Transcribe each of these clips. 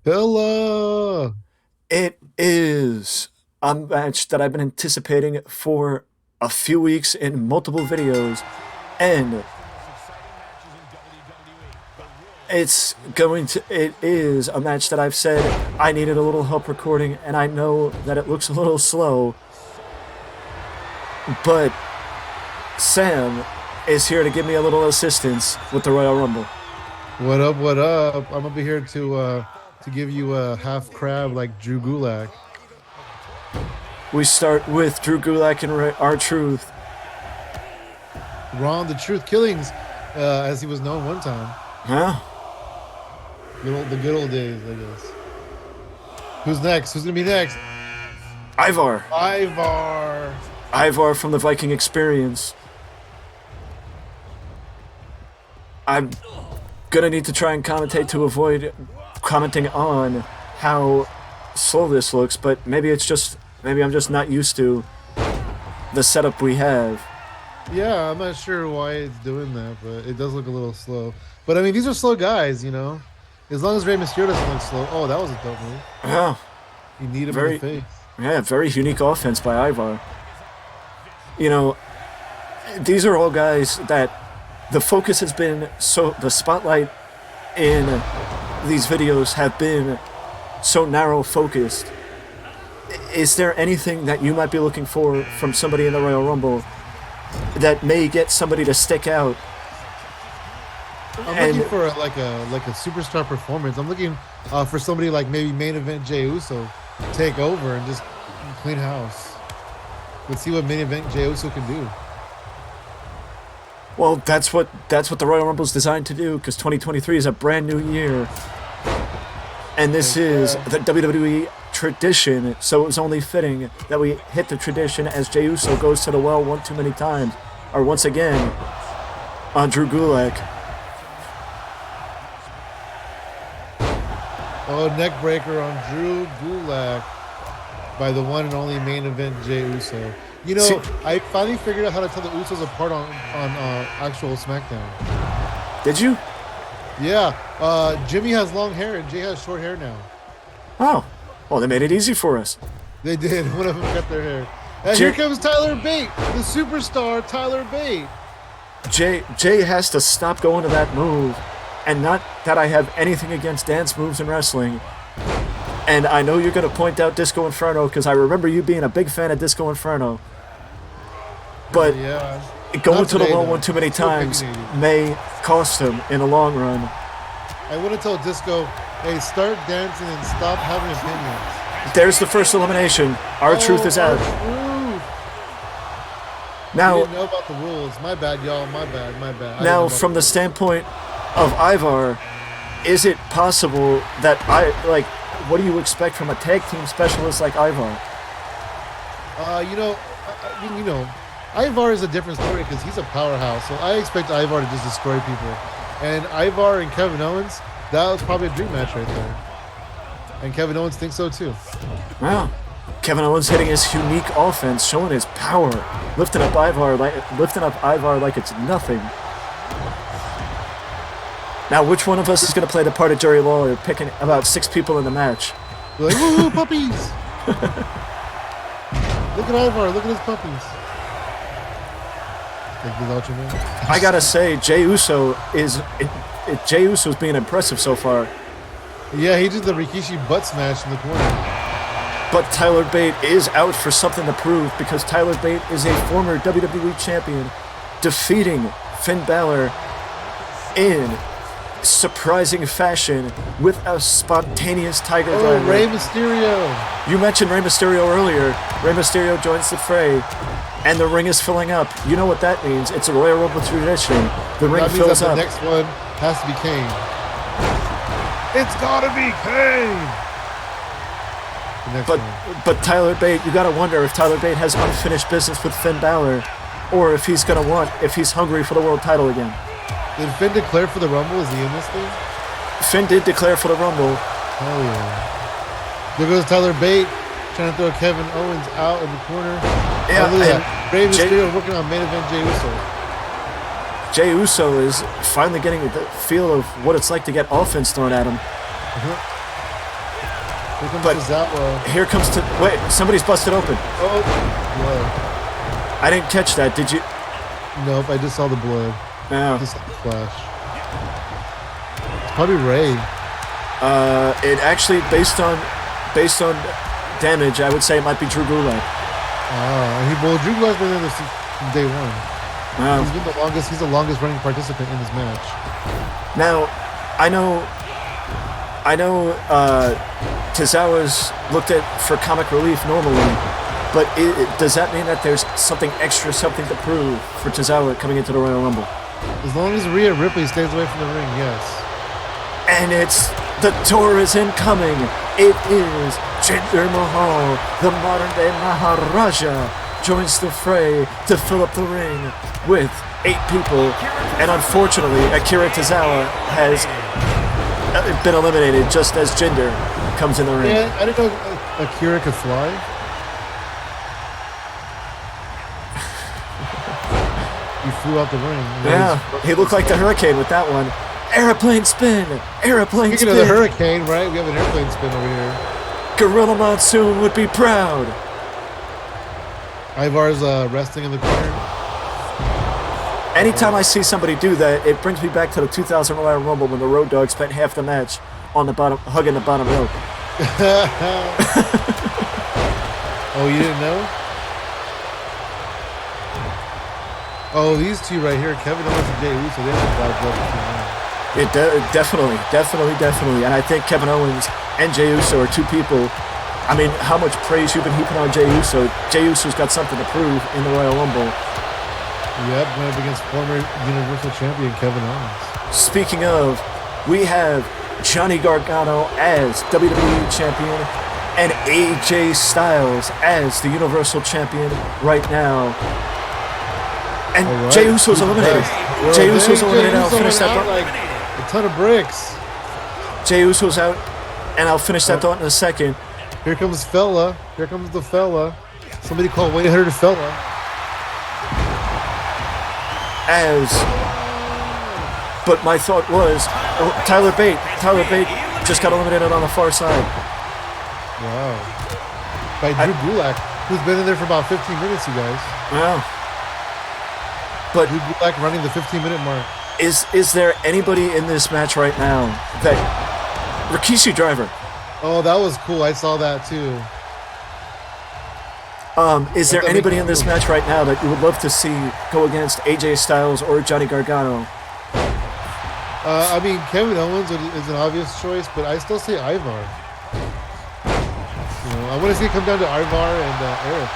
Hello. It is a match that I've been anticipating for a few weeks in multiple videos, and it is a match that I've said I needed a little help recording, and I know that it looks a little slow, but Sam is here to give me a little assistance with the Royal Rumble. What up? What up? I'm gonna be here to give you a half crab like Drew Gulak. We start with Drew Gulak and R-Truth. Ron the Truth Killings, as he was known one time. Huh? The good old days, I guess. Who's next? Who's gonna be next? Ivar. Ivar. Ivar from the Viking Experience. I'm gonna need to try and commentate to avoid commenting on how slow this looks, but maybe I'm just not used to the setup we have. Yeah, I'm not sure why it's doing that, but it does look a little slow. But I mean, these are slow guys, you know. As long as Rey Mysterio doesn't look slow. Oh, that was a dope move. Yeah, You need him in the very face. very unique offense by Ivar. You know, these are all guys that the focus has been so the spotlight in these videos have been so narrow focused. Is there anything that you might be looking for from somebody in the Royal Rumble that may get somebody to stick out? I'm And looking for like a superstar performance. I'm looking for somebody like maybe main event Jey Uso take over and just clean house. Let's see what main event Jey Uso can do. well, that's what the Royal Rumble is designed to do, because 2023 is a brand new year, and this Like, is the WWE tradition. So it was only fitting that we hit the tradition as Jey Uso goes to the well one too many times, or once again on Drew Gulak. oh, neck breaker on Drew Gulak by the one and only main event Jey Uso. You See, know, I finally figured out how to tell the Usos apart on actual SmackDown. did you? Yeah, Jimmy has long hair and Jay has short hair now. Oh, well, they made it easy for us. They did. One of them cut their hair. And here Jay, comes Tyler Bate, the superstar Tyler Bate. Jay has to stop going to that move, and not that I have anything against dance moves in wrestling. And I know you're going to point out Disco Inferno because I remember you being a big fan of Disco Inferno. But Yeah. going Not to the today, well though. one too many Still times opinionated. may cost him in the long run. I want to tell Disco, hey, start dancing and stop having opinions. There's the first elimination. Our truth Oh, is our out. truth. We Now, didn't know about the rules. My bad, y'all. My bad. My bad. I didn't know now, about the from the rules. standpoint of Ivar, is it possible that what do you expect from a tag team specialist like Ivar? You know, Ivar is a different story because he's a powerhouse. So I expect Ivar to just destroy people. And Ivar and Kevin Owens, that was probably a dream match right there. And Kevin Owens thinks so too. Wow. Kevin Owens hitting his unique offense, showing his power, lifting up Ivar like it's nothing. Now, which one of us is going to play the part of Jerry Lawler, picking about 6 people in the match? They're like, woo, puppies! Look at Ivar, look at his puppies. Like the Ultra Man. I gotta say, Jey Uso's being impressive so far. Yeah, he did the Rikishi butt smash in the corner. But Tyler Bate is out for something to prove, because Tyler Bate is a former WWE champion, defeating Finn Balor in surprising fashion with a spontaneous Tiger Oh, Driver. Rey Mysterio. You mentioned Rey Mysterio earlier. Rey Mysterio joins the fray, and the ring is filling up. You know what that means. It's a Royal Rumble tradition. The ring That means that fills the up. next one has to be Kane. It's gotta be Kane. The next But one. but Tyler Bate, you gotta wonder if Tyler Bate has unfinished business with Finn Balor, or if he's hungry for the world title again. Did Finn declare for the Rumble? Is he in this thing? Finn did declare for the Rumble. Hell yeah. There goes Tyler Bate trying to throw Kevin Owens out in the corner. Yeah, Oh, look at and that. Rey Mysterio working on main event Jey Uso. Jey Uso is finally getting the feel of what it's like to get offense thrown at him. Here comes But Tozawa. here comes to wait. Somebody's busted open. Oh, blood. I didn't catch that. Did you? Nope, I just saw the blood. No. Just saw the flash. It's probably Ray. It actually based on damage, I would say it might be Drew Gulak. Drew Gulak's been in this from day one. Wow. He's been the longest. He's the longest running participant in this match. Now, I know. Tozawa's looked at for comic relief normally, but does that mean that there's something extra, something to prove for Tozawa coming into the Royal Rumble? As long as Rhea Ripley stays away from the ring, yes. And the tour is incoming. It is Jinder Mahal, the modern-day Maharaja, joins the fray to fill up the ring with 8 people. And unfortunately, Akira Tozawa has been eliminated just as Jinder comes in the ring. Yeah, I didn't know Akira could fly. He flew out the ring. Yeah, he looked like the Hurricane with that one. Airplane spin! Airplane Speaking spin! of the Hurricane, right? We have an airplane spin over here. Gorilla Monsoon would be proud. Ivar's resting in the corner. Anytime I see somebody do that, it brings me back to the 2000 Royal Rumble when the Road Dogg spent half the match on the bottom, hugging the bottom rope. Oh, you didn't know? Oh, these two right here, Kevin Owens and Jey Uso, they have a bad blood between them. Definitely. And I think Kevin Owens and Jey Uso are two people. I mean, how much praise you've been heaping on Jey Uso. Jey Uso's got something to prove in the Royal Rumble. Yep, going up against former Universal Champion Kevin Owens. Speaking of, we have Johnny Gargano as WWE Champion and AJ Styles as the Universal Champion right now. And right. Jey Uso's eliminated. Jey Uso's eliminated. I'll finish that thought. Like a ton of bricks. Jey Uso's out, and I'll finish that thought in a second. Here comes Fella. Here comes the Fella. Somebody call 1-800 Fella. But my thought was, Tyler Bate just got eliminated on the far side. Wow. By Drew Gulak, who's been in there for about 15 minutes, you guys. Wow. But Drew Gulak running the 15-minute mark. Is there anybody in this match right now that Rikishi Driver? Oh, that was cool. I saw that too. Is there anybody in this match right now that you would love to see go against AJ Styles or Johnny Gargano? I mean, Kevin Owens is an obvious choice, but I still say Ivar. You know, I want to see it come down to Ivar and Eric.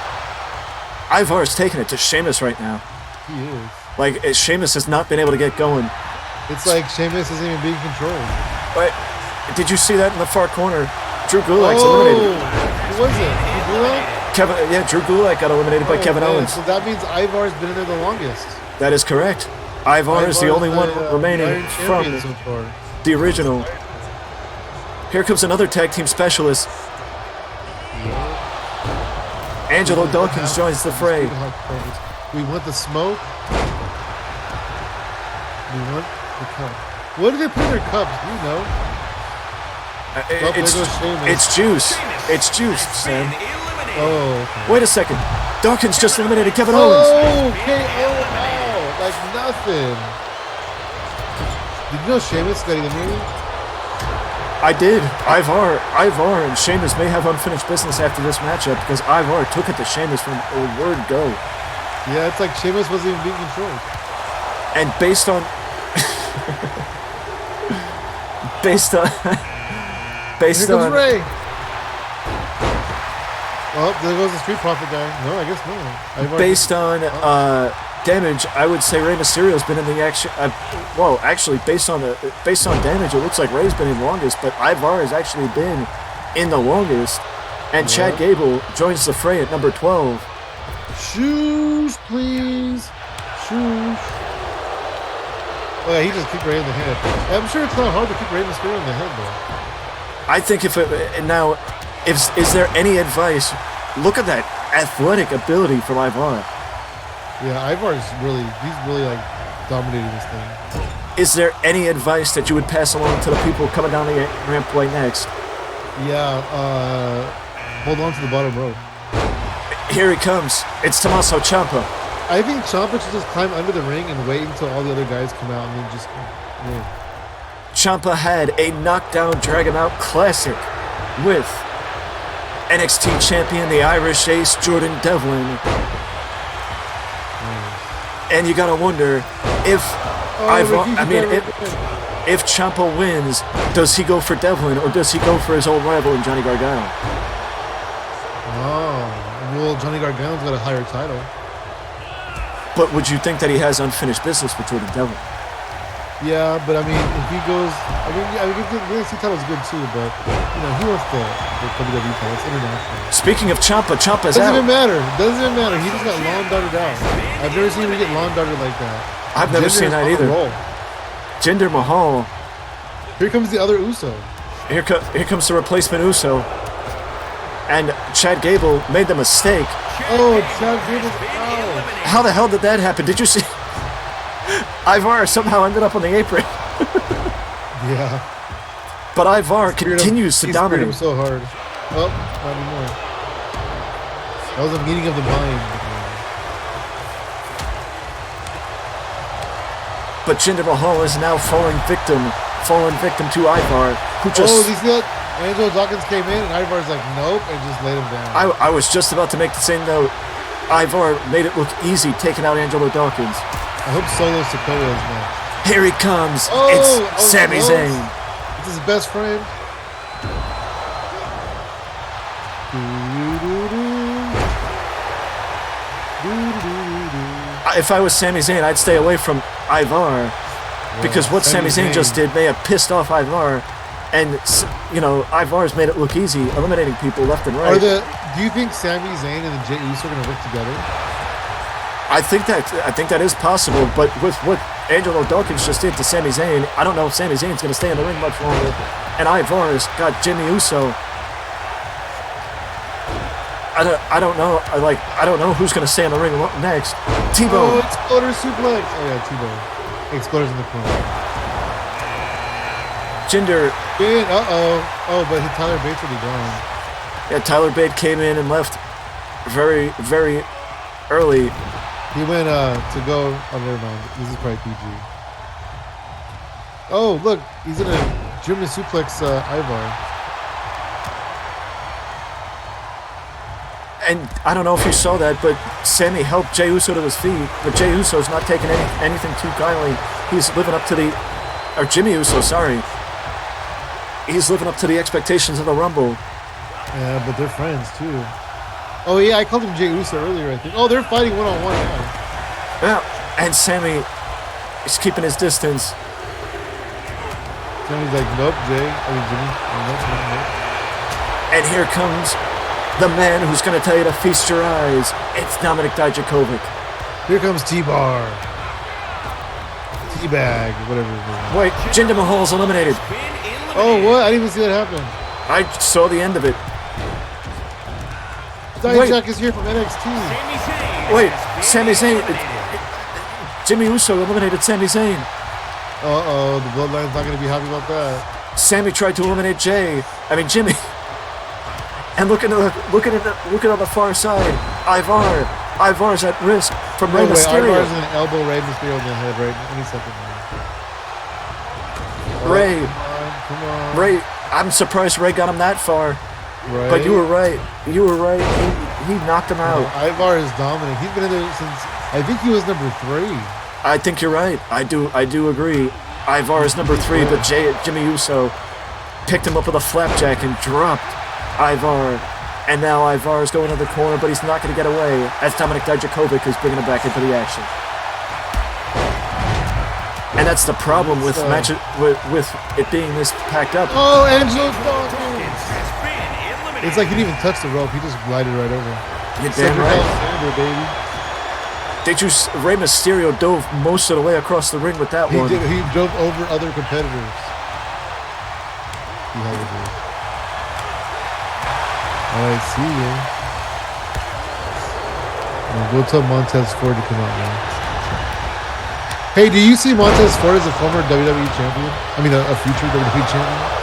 Ivar's taking it to Sheamus right now. He is. Like, Sheamus has not been able to get going. It's like Sheamus isn't even being controlled. But did you see that in the far corner? Drew Gulak's eliminated. Who was it? Drew Gulak? Drew Gulak got eliminated by Kevin Owens. So that means Ivar's been in there the longest. That is correct. Ivar is the only one remaining from the original. Here comes another tag team specialist. Angelo Dawkins joins the fray. We want the smoke. We want the cup. What do they put in their cups? Do you know? It's juice. It's juice, Sam. Oh. Okay. Wait a second. Dawkins just eliminated Kevin Owens. Oh, KO like nothing. Did you know Sheamus got eliminated? I did. Ivar and Sheamus may have unfinished business after this matchup because Ivar took it to Sheamus from a word go. Yeah, it's like Sheamus wasn't even being controlled. And based on Here comes Ray. Well, there goes the Street Profit guy. No, I guess no. Based on damage, I would say Rey Mysterio's been in the action. Well, actually, based on damage, it looks like Rey's been in longest, but Ivar has actually been in the longest. And Chad Gable joins the fray at number 12. Shoes, please. Shoes. Oh yeah, he just kicked Rey in the head. I'm sure it's not hard to kick Rey Mysterio in the head, though. I think is there any advice? Look at that athletic ability from Ivar. Yeah, he's really like dominating this thing. Is there any advice that you would pass along to the people coming down the ramp right next? Yeah, hold on to the bottom rope. Here he comes. It's Tommaso Ciampa. I think Ciampa should just climb under the ring and wait until all the other guys come out and then just win. Ciampa had a knockdown, drag him out classic with NXT champion, the Irish ace, Jordan Devlin. And you gotta wonder if if Ciampa wins, does he go for Devlin or does he go for his old rival in Johnny Gargano? Oh, well, Johnny Gargano's got a higher title. But would you think that he has unfinished business with Jordan Devlin? Yeah, but I mean, if he goes, I mean, the NXT title's good too, but you know, he wants the WWE title. It's international. Speaking of Ciampa's Doesn't out. even matter. Doesn't even matter. He just got lawn darted out. I've never seen him get lawn darted like that. I've never seen that either. Jinder Mahal. Here comes the other Uso. Here comes the replacement Uso. And Chad Gable made the mistake. Oh, Chad Gable's out. How the hell did that happen? Did you see? Ivar somehow ended up on the apron. Yeah. But Ivar continues to dominate. Him so hard. Oh, not anymore. That was a meeting of the mind. But Jinder Mahal is now fallen victim to Ivar, who just... Oh, you see that? Angelo Dawkins came in and Ivar's like, nope, and just laid him down. I was just about to make the same note. Ivar made it look easy taking out Angelo Dawkins. I hope Solo Sikoa is next. Here he comes. Oh, it's Sami Zayn. It's his best friend. If I was Sami Zayn, I'd stay away from Ivar because what Sami Zayn just did may have pissed off Ivar, and you know Ivar's made it look easy, eliminating people left and right. Do you think Sami Zayn and the Jey Uso are going to work together? I think that is possible, but with what Angelo Dawkins just did to Sami Zayn, I don't know if Sami Zayn's going to stay in the ring much longer. And Ivar's got Jimmy Uso. I don't know. I don't know who's going to stay in the ring next. T-Bone. Oh, Exploder suplex. Oh yeah, T-Bone. Exploder's in the corner. Jinder. Oh, but Tyler Bates will be gone. Yeah, Tyler Bate came in and left very, very early. He went to go. Oh, never mind. This is probably PG. Oh, look, he's in a German suplex Ivar. And I don't know if you saw that, but Sammy helped Jey Uso to his feet, but Jey Uso's not taking anything too kindly. He's living up to Jimmy Uso, sorry. He's living up to the expectations of the Rumble. Yeah, but they're friends too. Oh yeah, I called him Jey Uso earlier, I think. Oh, they're fighting one-on-one now. Yeah, and Sammy is keeping his distance. Sammy's like, nope, Jay. Jimmy. Nope. And here comes the man who's going to tell you to feast your eyes. It's Dominik Dijakovic. Here comes T-Bar. T-Bag, whatever it is. Wait, Jinder Mahal's eliminated. Oh, what? I didn't even see that happen. I saw the end of it. Dijak is here from NXT. Wait, Sami Zayn. Jimmy Uso eliminated Sami Zayn. Uh-oh, the Bloodline's not going to be happy about that. Sammy tried to eliminate Jimmy. And looking on the far side, Ivar's at risk from Rey Mysterio. Ivar's in an elbow, Rey Mysterio in the head right any second now. Ray, come on. Ray, I'm surprised Ray got him that far. Right. But you were right. He knocked him out. Ivar is dominant. He's been in there since, I think he was number 3. I think you're right. I do agree. Ivar is number 3, but Jimmy Uso picked him up with a flapjack and dropped Ivar. And now Ivar is going to the corner, but he's not going to get away as Dominik Dijakovic is bringing him back into the action. And that's the problem with it being this packed up. Oh, Angelo Dawkins! It's like he didn't even touch the rope. He just glided right over. You're damn right. Baby. Rey Mysterio dove most of the way across the ring with that one. He drove over other competitors. See how we do. Alright, see you. We'll tell Montez Ford to come out now. Hey, do you see Montez Ford as a former WWE champion? I mean, a future WWE champion?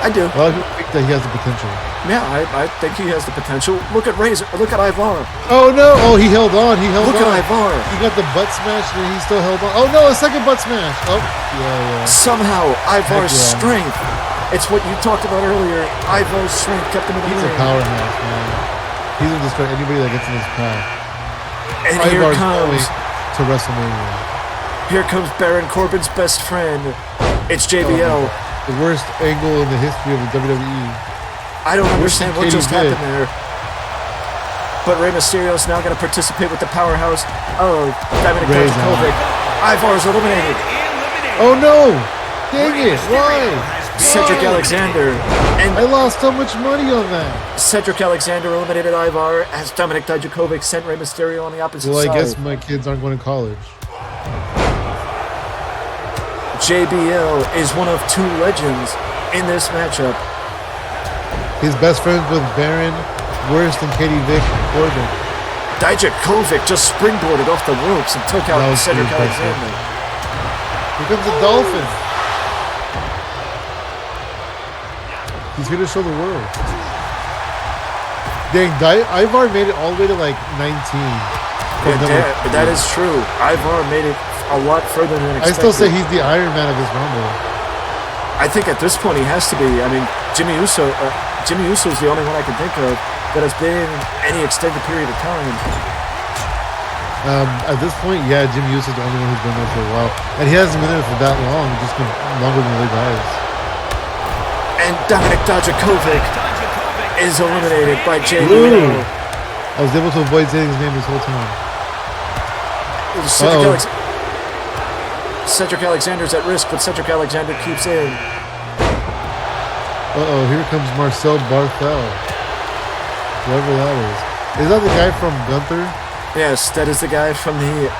I do. A lot of people think that he has the potential. Yeah, I think he has the potential. Look at Razor. Look at Ivar. Oh no! Oh, he held on. He held Look on. at Ivar. He got the butt smash and he still held on. Oh no! A second butt smash. Oh yeah. Somehow Ivar's yeah. strength. It's what you talked about earlier. Ivar's strength kept him in the He's a ring. powerhouse, man. He's gonna destroy anybody that gets in his path. And here Ivar's comes going to WrestleMania. Here comes Baron Corbin's best friend. It's JBL. The worst angle in the history of the WWE. I don't understand what just Katie happened there. But Rey Mysterio is now going to participate with the powerhouse of Dominic Dijakovic. Ivar's eliminated. Oh no! Dang it! Why? Cedric Alexander. And I lost so much money on that. Cedric Alexander eliminated Ivar as Dominic Dijakovic sent Rey Mysterio on the opposite side. Well, I guess my kids aren't going to college. JBL is one of two legends in this matchup. His best friends with Baron, worse than Katie Vick Corbin. Dijakovic just springboarded off the ropes and took out Cedric Alexander. Here comes the Dolphin. He's here to show the world. Dang, Ivar made it all the way to like 19. Yeah, that is true. Ivar made it a lot further than expected. I still say he's the Iron Man of this Rumble. I think at this point he has to be. I mean, Jimmy Uso is the only one I can think of that has been any extended period of time. At this point, yeah, Jimmy Uso is the only one who's been there for a while. And he hasn't been there for that long, just been longer than the other guys. And Dominic Dijakovic is eliminated by JBL. I was able to avoid saying his name this whole time. Cedric Alexander's at risk, but Cedric Alexander keeps in. Uh-oh, here comes Marcel Barthel. Whoever that is. Is that the guy from Gunther? Yes, that is the guy from the...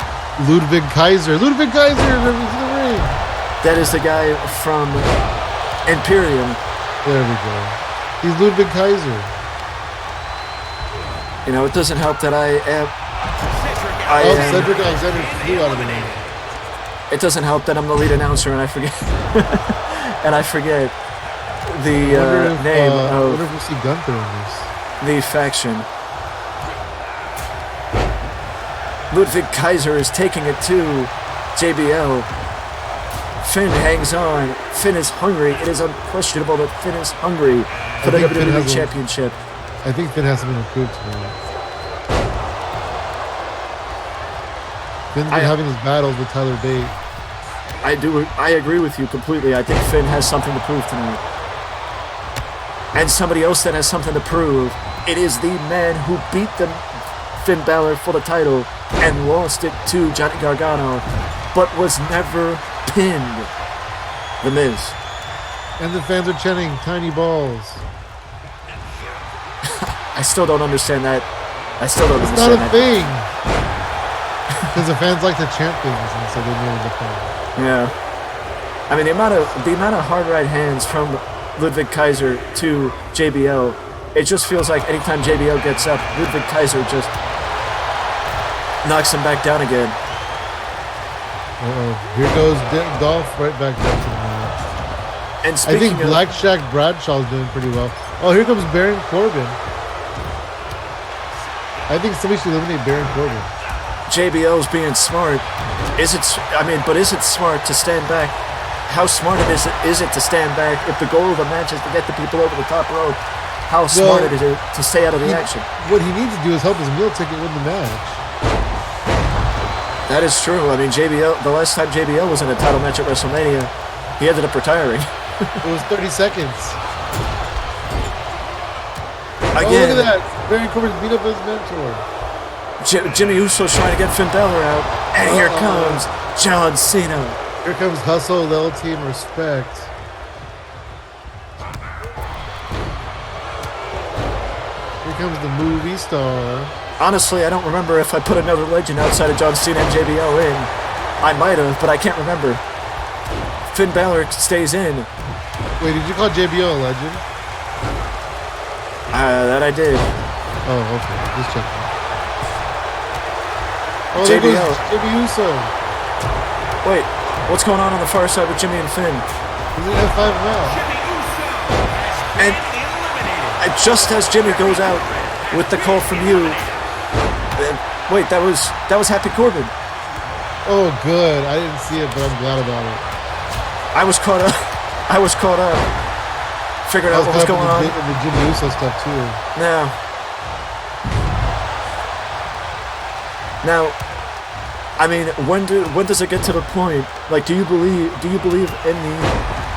Ludwig Kaiser. Ludwig Kaiser is in the ring. That is the guy from Imperium. There we go. He's Ludwig Kaiser. You know, it doesn't help that Cedric Alexander flew out of the ring. It doesn't help that I'm the lead announcer and I forget the name I of wonder if we'll see Gunther in this. the faction. Ludwig Kaiser is taking it to JBL. Finn hangs on. Finn is hungry. It is unquestionable that Finn is hungry for the WWE Championship. I think Finn has something to prove tonight. Finn's been having his battles with Tyler Bate. I agree with you completely. I think Finn has something to prove tonight. And somebody else that has something to prove. It is the man who beat Finn Balor for the title and lost it to Johnny Gargano, but was never pinned. The Miz. And the fans are chanting tiny balls. I still don't understand that. It's not a thing. Because the fans like to chant things, and so they made it a thing. Yeah. I mean, the amount of hard right hands from Ludwig Kaiser to JBL, it just feels like anytime JBL gets up, Ludwig Kaiser just knocks him back down again. Uh-oh. Here goes Dolph right back up to him. And I think Black Shaq Bradshaw's doing pretty well. Oh, here comes Baron Corbin. I think somebody should eliminate Baron Corbin. JBL's being smart. Is it smart to stand back? How smart is it to stand back if the goal of the match is to get the people over the top rope? How smart is it to stay out of the action? What he needs to do is help his meal ticket win the match. That is true. I mean, JBL. The last time JBL was in a title match at WrestleMania, he ended up retiring. It was 30 seconds. Again, oh, look at that. Baron Corbin beat up his mentor. Jimmy Uso's trying to get Finn Balor out. And here comes John Cena. Here comes hustle, loyalty, and respect. Here comes the movie star. Honestly, I don't remember if I put another legend outside of John Cena and JBL in. I might have, but I can't remember. Finn Balor stays in. Wait, did you call JBL a legend? That I did. Oh, okay. Just checking. Oh, JBL. Jimmy Uso. Wait, what's going on the far side with Jimmy and Finn? He's in F5 now. And just as Jimmy goes out with the call from you, wait, that was Happy Corbin. Oh, good. I didn't see it, but I'm glad about it. I was caught up. Figured out what was going on. The Jimmy Uso stuff too. Now, I mean, when does it get to the point? Like, do you believe in the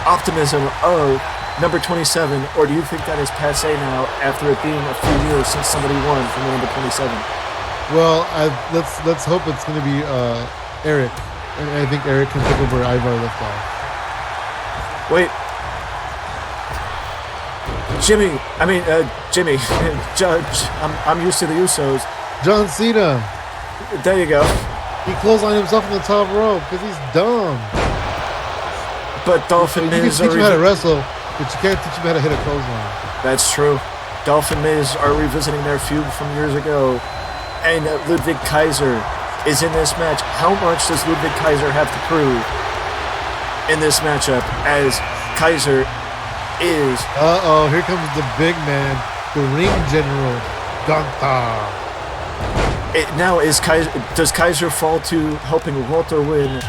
optimism of number 27, or do you think that is passé now after it being a few years since somebody won from the number 27? Well, let's hope it's going to be Eric, and I think Eric can take over Ivar left off. Wait, Jimmy, Judge. I'm used to the Usos. John Cena. There you go. He clotheslined himself on the top rope because he's dumb. But Dolph and Miz you can teach him how to wrestle, but you can't teach him how to hit a clothesline. That's true. Dolph and Miz are revisiting their feud from years ago, and Ludwig Kaiser is in this match. How much does Ludwig Kaiser have to prove in this matchup, as Kaiser is... Uh-oh, here comes the big man, the ring general, Gunther. Does Kaiser fall to helping Walter win,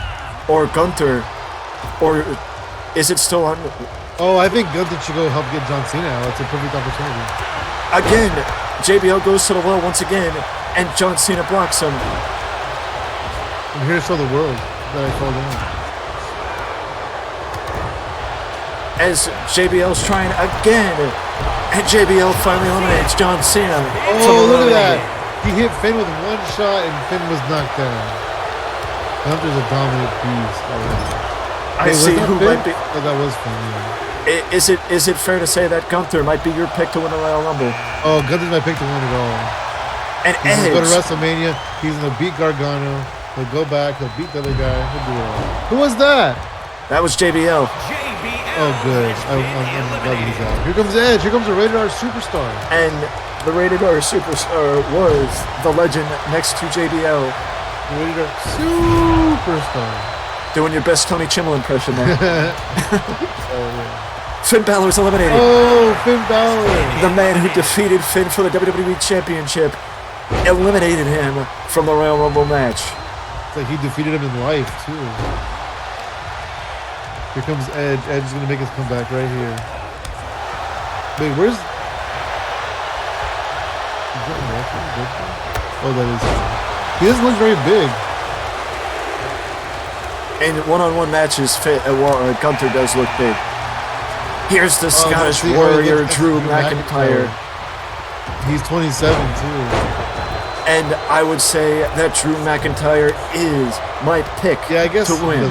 or Gunther, or is it still on... Oh, I think Gunther should go help get John Cena out. It's a perfect opportunity. Again, JBL goes to the well once again, and John Cena blocks him. I'm here to show the world that I fall down. As JBL's trying again, and JBL finally eliminates John Cena. Oh, look at that. He hit Finn with one shot, and Finn was knocked down. Gunther's a dominant beast. I see who Finn? might be... Oh, that was Finn, yeah. Is it fair to say that Gunther might be your pick to win the Royal Rumble? Oh, Gunther's my pick to win it all. And he's Edge. He's going to go to WrestleMania. He's going to beat Gargano. He'll go back. He'll beat the other guy. He'll do it all. Who was that? That was JBL. Oh, good. I'm glad he's out. Here comes Edge. Here comes the Rated R Superstar. And the Rated R Superstar was the legend next to JBL. The Rated R Superstar. Doing your best Tony Chimmel impression there. Oh, yeah. Finn Balor's eliminated. Oh, Finn Balor. The man who defeated Finn for the WWE Championship eliminated him from the Royal Rumble match. It's like he defeated him in life, too. Here comes Edge. Edge is going to make his comeback right here. Wait, where's... Oh, that is... He doesn't look very big. In one-on-one matches, Gunther does look big. Here's the Scottish warrior, Drew McIntyre. He's 27, too. And I would say that Drew McIntyre is my pick to win.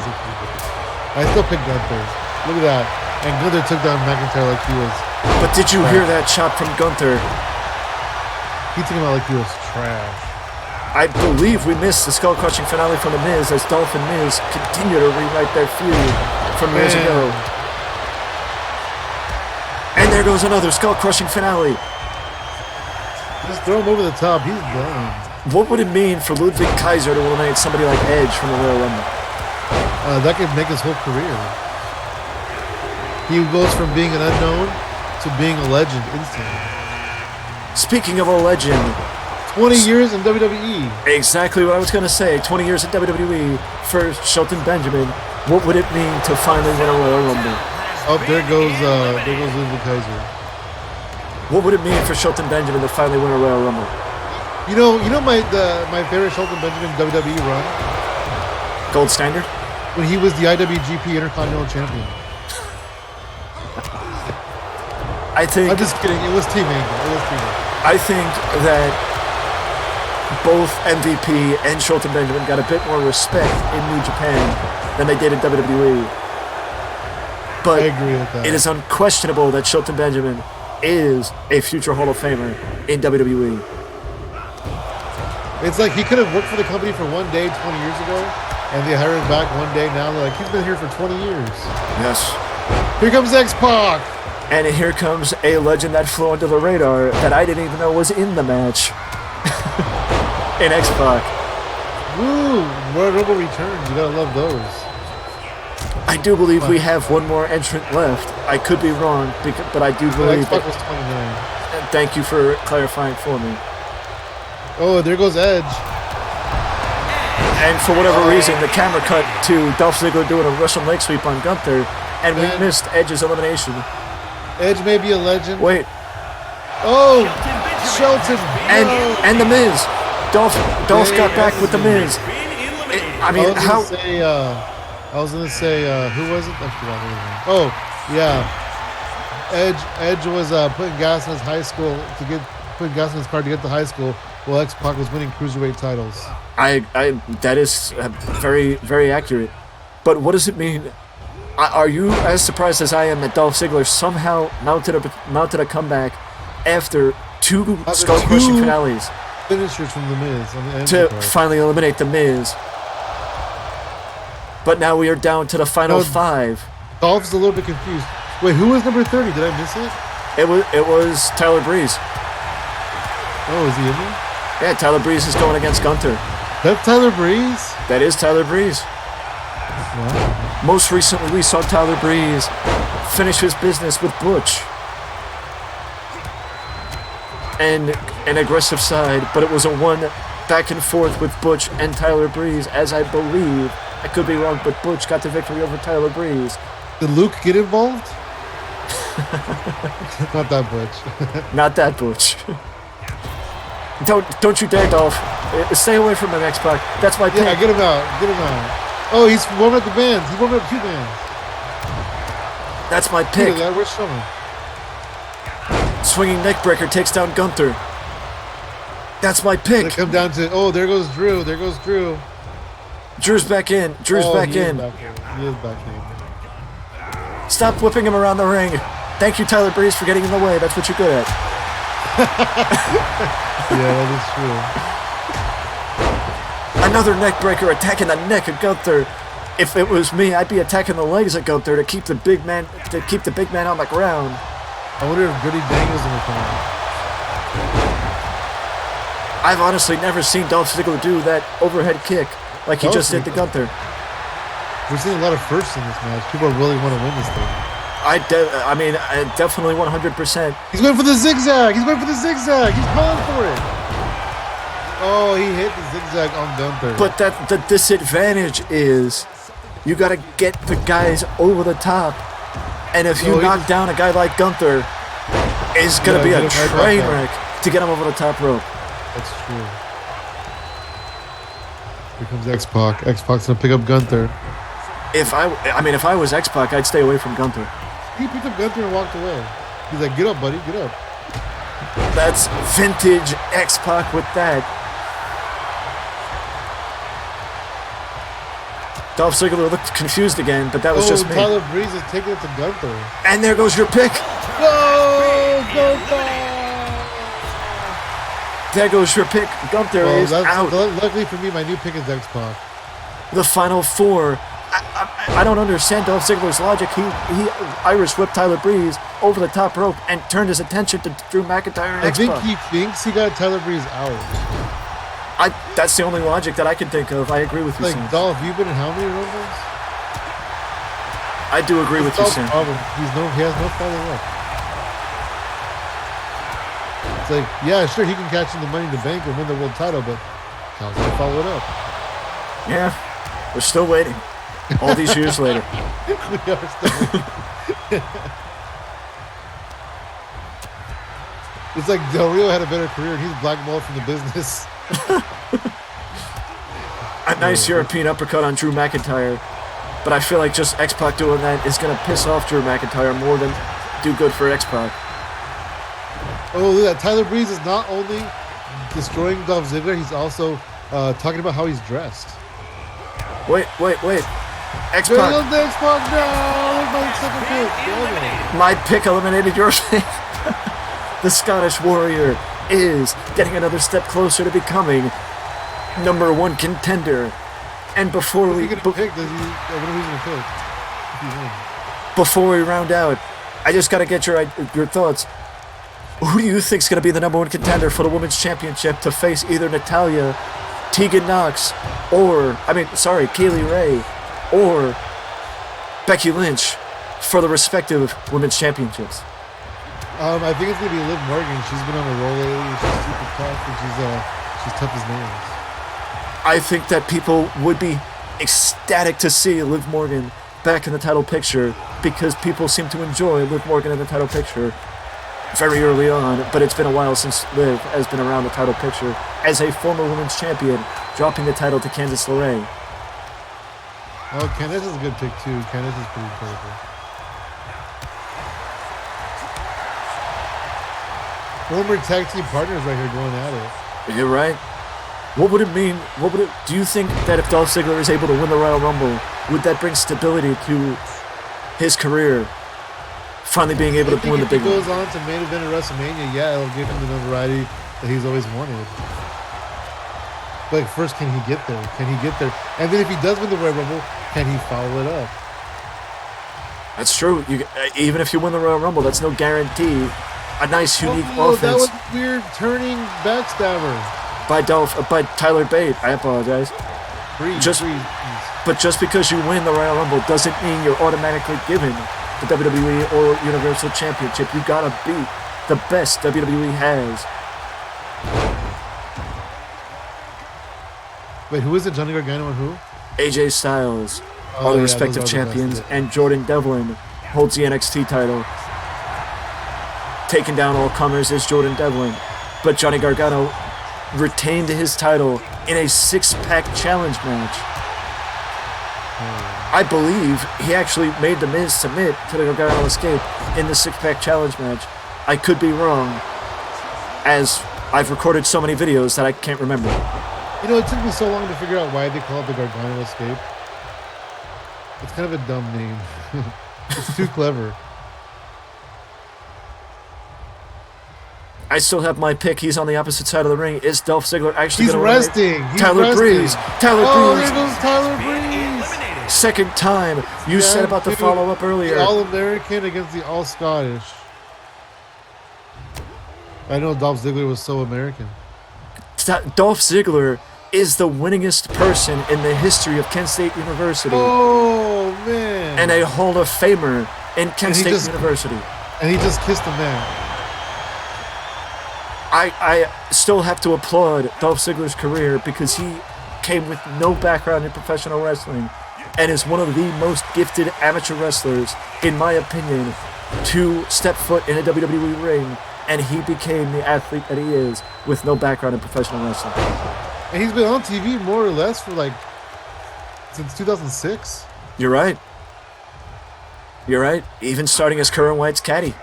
I still pick Gunther. Look at that. And Gunther took down McIntyre like he was... But did you hear that shot from Gunther? He took him out like he was trash. I believe we missed the skull-crushing finale from The Miz as Dolph and Miz continue to rewrite their feud from years ago. And there goes another skull-crushing finale. Just throw him over the top. He's done. What would it mean for Ludwig Kaiser to eliminate somebody like Edge from the Royal Rumble? That could make his whole career. He goes from being an unknown to being a legend instantly. Speaking of a legend, 20 years in WWE. Exactly what I was going to say. 20 years in WWE for Shelton Benjamin. What would it mean to finally win a Royal Rumble? Oh, there goes Ludwig Kaiser. What would it mean for Shelton Benjamin to finally win a Royal Rumble? You know my favorite Shelton Benjamin WWE run? Gold Standard? When he was the IWGP Intercontinental Champion. I'm just kidding. It was Team Angle. I think that both MVP and Shelton Benjamin got a bit more respect in New Japan than they did in WWE. But I agree with that. It is unquestionable that Shelton Benjamin is a future Hall of Famer in WWE. It's like he could have worked for the company for one day 20 years ago, and they hired him back one day now. They're like, he's been here for 20 years. Yes. Here comes X-Pac. And here comes a legend that flew under the radar that I didn't even know was in the match. In X-Pac. Woo! Royal Rumble returns. You gotta love those. I do believe we have one more entrant left. I could be wrong, but I do believe X-Pac was 29. Thank you for clarifying for me. Oh, there goes Edge. And for whatever reason, the camera cut to Dolph Ziggler doing a Russian leg sweep on Gunther, and we missed Edge's elimination. Edge may be a legend. Wait. Oh, Shelton. And the Miz. Dolph got back with the Miz. I was gonna say, who was it? I forgot his name. Oh, yeah. Edge was putting gas in his high school putting gas in his car to get to high school, while X-Pac was winning cruiserweight titles. That is very, very accurate. But what does it mean? Are you as surprised as I am that Dolph Ziggler somehow mounted a comeback after two skull-crushing finales? Finishers from The Miz on the end to finally eliminate The Miz. But now we are down to the final 5. Dolph's a little bit confused. Wait, who was number 30? Did I miss it? It was Tyler Breeze. Oh, is he in there? Yeah, Tyler Breeze is going against Gunther. That's Tyler Breeze? That is Tyler Breeze. Wow. Most recently, we saw Tyler Breeze finish his business with Butch. And an aggressive side, but it was a one back and forth with Butch and Tyler Breeze, as I believe. I could be wrong, but Butch got the victory over Tyler Breeze. Did Luke get involved? Not that Butch. Not that Butch. Don't you dare, Dolph. Stay away from him, X-Pac. That's my pick. Yeah, get him out. Get him out. Oh, he's warming up the bands. He's warming up 2 bands. That's my pick. Where's Summer? Swinging neckbreaker takes down Gunther. That's my pick. They come down to, oh, there goes Drew. There goes Drew. Drew's back in. Drew's back in. He is back in. Stop whipping him around the ring. Thank you, Tyler Breeze, for getting in the way. That's what you're good at. Yeah, that is true. Another neck breaker attacking the neck of Gunther. If it was me, I'd be attacking the legs of Gunther to keep the big man on the ground. I wonder if Goody Daniels in the corner. I've honestly never seen Dolph Ziggler do that overhead kick like he just did to Gunther. We're seeing a lot of firsts in this match. People really want to win this thing. I definitely 100%. He's going for the zigzag. He's going for the zigzag. He's calling for it. Oh, he hit the zigzag on Gunther. But the disadvantage is you got to get the guys over the top. And if you knock down a guy like Gunther, it's going to be a train wreck to get him over the top rope. That's true. Here comes X-Pac. X-Pac's going to pick up Gunther. If I was X-Pac, I'd stay away from Gunther. He picked up Gunther and walked away. He's like, get up, buddy, get up. That's vintage X-Pac with that. Dolph Ziggler looked confused again, but that was just me. Tyler Breeze is taking it to Gunther. And there goes your pick. Go, Gunther! There goes your pick. Gunther is out. Luckily for me, my new pick is X-Pac. The final 4. I don't understand Dolph Ziggler's logic. He Irish whipped Tyler Breeze over the top rope and turned his attention to Drew McIntyre and X-Pac. I think he thinks he got Tyler Breeze out. That's the only logic that I can think of. I agree with you, Sam. Dolph, you've been in how many rumbles? I do agree with you, Sam. He has no follow-up. It's like, yeah, sure, he can catch in the Money in the Bank and win the world title, but how's he going to follow it up? Yeah, we're still waiting. All these years later. We are still waiting. It's like Del Rio had a better career and he's blackballed from the business. A nice European uppercut on Drew McIntyre, but I feel like just X-Pac doing that is going to piss off Drew McIntyre more than do good for X-Pac. Oh, look at that. Tyler Breeze is not only destroying Dolph Ziggler, he's also talking about how he's dressed. Wait. X-Pac. X-Pac now! My second pick. My pick eliminated your pick. The Scottish Warrior is getting another step closer to becoming #1 contender. And before we round out, I just got to get your thoughts. Who do you think is going to be the #1 contender for the Women's Championship to face either Natalya, Tegan Knox, Kaylee Ray, or Becky Lynch for the respective women's championships? I think it's gonna be Liv Morgan. She's been on a roll lately. She's super tough, and she's tough as nails. I think that people would be ecstatic to see Liv Morgan back in the title picture because people seem to enjoy Liv Morgan in the title picture very early on, but it's been a while since Liv has been around the title picture as a former women's champion, dropping the title to Candice LeRae. Oh, Candice is a good pick too. Candice is pretty incredible. Former tag team partners right here going at it. You're right. What would it mean? Do you think that if Dolph Ziggler is able to win the Royal Rumble, would that bring stability to his career? Finally being able to win the big one. If he goes on to main event at WrestleMania, yeah, it'll give him the notoriety that he's always wanted. But first, can he get there? Can he get there? And then if he does win the Royal Rumble, can he follow it up? That's true. Even if you win the Royal Rumble, that's no guarantee. A nice, unique offense. That was weird turning backstabber. By Tyler Bate. I apologize. Breeze. But just because you win the Royal Rumble doesn't mean you're automatically given the WWE or Universal Championship. You gotta beat the best WWE has. Wait, who is it? Johnny Gargano and who? AJ Styles are the respective champions, and Jordan Devlin holds the NXT title. Taking down all comers is Jordan Devlin, but Johnny Gargano retained his title in a six-pack challenge match. I believe he actually made The Miz submit to the Gargano escape in the six-pack challenge match. I could be wrong, as I've recorded so many videos that I can't remember. You know, it took me so long to figure out why they call it the Gargano escape. It's kind of a dumb name. It's too clever. I still have my pick. He's on the opposite side of the ring. Is Dolph Ziggler actually going to resting? He's Tyler resting. Breeze. Tyler Breeze. There goes Tyler Breeze. Second time. You said about the follow-up earlier. The All-American against the All-Scottish. I know Dolph Ziggler was so American. Dolph Ziggler is the winningest person in the history of Kent State University. Oh, man. And a Hall of Famer in Kent State University. And he just kissed a man. I still have to applaud Dolph Ziggler's career because he came with no background in professional wrestling and is one of the most gifted amateur wrestlers, in my opinion, to step foot in a WWE ring, and he became the athlete that he is with no background in professional wrestling. And he's been on TV more or less for since 2006. You're right. Even starting as Kerwin White's caddy.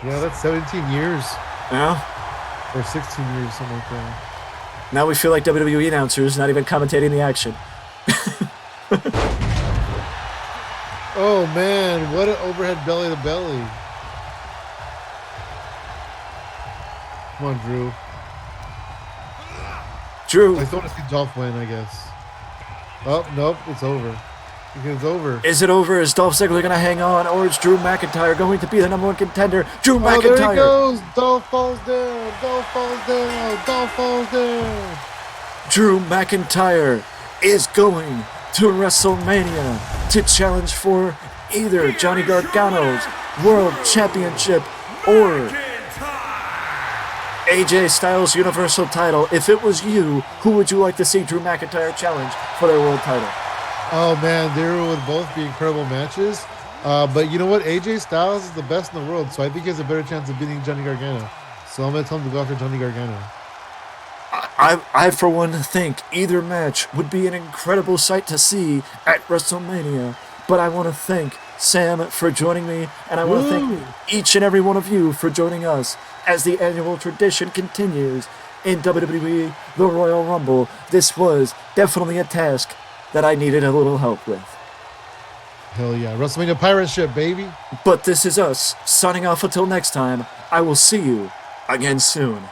Yeah, that's 17 years. Yeah. Or 16 years, something like that. Now we feel like WWE announcers, not even commentating the action. Oh, man. What an overhead belly to belly. Come on, Drew. I just want to see Dolph win, I guess. Oh, nope. It's over. It's over. Is it over? Is Dolph Ziggler going to hang on? Or is Drew McIntyre going to be the number one contender? Drew McIntyre! There he goes! Dolph falls down! Dolph falls down! Dolph falls down! Drew McIntyre is going to WrestleMania to challenge for either Johnny Gargano's World Championship or AJ Styles' Universal title. If it was you, who would you like to see Drew McIntyre challenge for their world title? Oh, man, they would both be incredible matches. But you know what? AJ Styles is the best in the world, so I think he has a better chance of beating Johnny Gargano. So I'm going to tell him to go after Johnny Gargano. I, for one, think either match would be an incredible sight to see at WrestleMania. But I want to thank Sam for joining me, and I want to thank each and every one of you for joining us as the annual tradition continues in WWE, the Royal Rumble. This was definitely a task that I needed a little help with. Hell yeah. WrestleMania pirate ship, baby. But this is us signing off until next time. I will see you again soon.